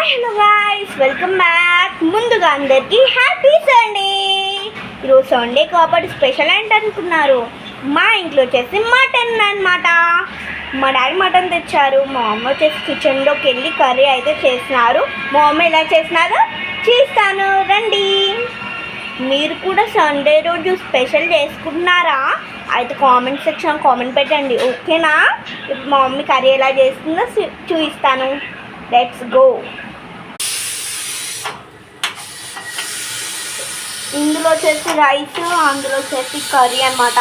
Hello guys, welcome back. ముందుగా అందరికీ happy Sunday. ఈరోజు సండే కాబట్టి స్పెషల్ ఏంటి అనుకున్నారు? మా ఇంట్లో వచ్చేసి మటన్ అన్నమాట. మా డాడీ మటన్ తెచ్చారు. మా అమ్మ వచ్చేసి కిచెన్లోకి వెళ్ళి కర్రీ అయితే చేస్తున్నారు. మా అమ్మ ఎలా చేసినారో చేస్తాను, రండి. మీరు కూడా సండే రోజు స్పెషల్ చేసుకుంటున్నారా? అయితే కామెంట్ సెక్షన్ కామెంట్ పెట్టండి, ఓకేనా? ఇప్పుడు మా మమ్మీ కర్రీ ఎలా చేస్తుందో చూపిస్తాను. Let's go. ఇందులో వచ్చేసి రైస్, అందులో వచ్చేసి కర్రీ అనమాట.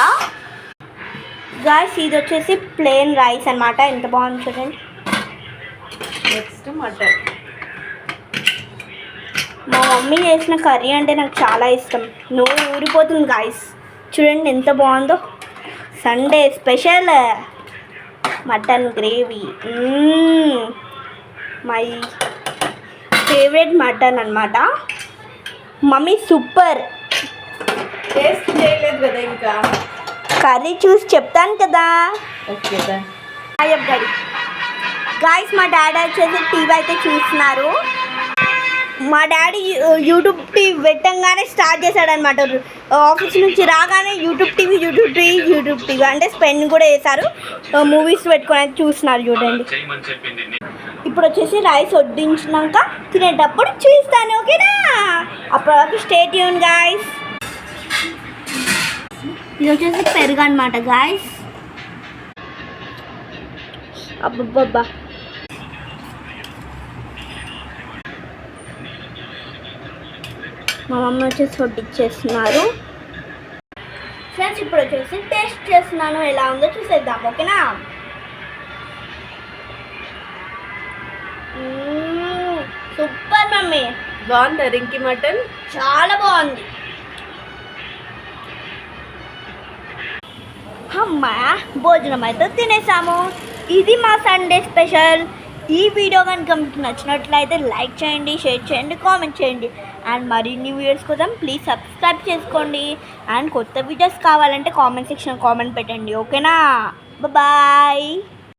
గాయ్స్, ఇది వచ్చేసి ప్లెయిన్ రైస్ అనమాట. ఎంత బాగుంది చూడండి. Next mutton. మా మమ్మీ చేసిన కర్రీ అంటే నాకు చాలా ఇష్టం. నోరు ఊరిపోతుంది గాయ్స్. చూడండి ఎంత బాగుందో. Sunday special mutton gravy. My favourite mutton అన్నమాట. Mummy super. టేస్ట్ చేయలేదు కదా, ఇంకా కర్రీ చూసి చెప్తాను కదా. ఓకే గడి గాయస్, మా డాడీ వచ్చేసి టీవీ అయితే చూస్తున్నారు. మా డాడీ యూట్యూబ్ టీవీ పెట్టంగానే స్టార్ట్ చేశాడనమాట. ఆఫీస్ నుంచి రాగానే యూట్యూబ్ టీవీ అంటే స్పెండ్ కూడా చేశారు. మూవీస్ పెట్టుకొని చూస్తున్నారు చూడండి. ఇప్పుడు వచ్చేసి రైస్ వడ్డించినాక తినేటప్పుడు చూస్తాను, ఓకేనా? అప్పటివరకు స్టే ట్యూన్ గాయస్. ఇది వచ్చేసి పెరుగు అనమాట గాయస్. అబ్బబ్బబ్బా, మా మమ్మీ వచ్చేసి వడ్డిచ్చేస్తున్నారు. ఫ్రెండ్స్, ఇప్పుడు వచ్చేసి టేస్ట్ చేస్తున్నాను, ఎలా ఉందో చూసేద్దాం, ఓకేనా? Super mummy. బాగుందా రింకి మటన్? చాలా బాగుంది. అమ్మా, భోజనం అయితే తినేసాము. ఇది మా సండే స్పెషల్. ఈ వీడియో కనుక మీకు నచ్చినట్లయితే లైక్ చేయండి, షేర్ చేయండి, కామెంట్ చేయండి. అండ్ మరిన్ని వీడియోస్ కోసం ప్లీజ్ సబ్స్క్రైబ్ చేసుకోండి. అండ్ కొత్త వీడియోస్ కావాలంటే కామెంట్ సెక్షన్ కామెంట్ పెట్టండి, ఓకేనా? బాయ్.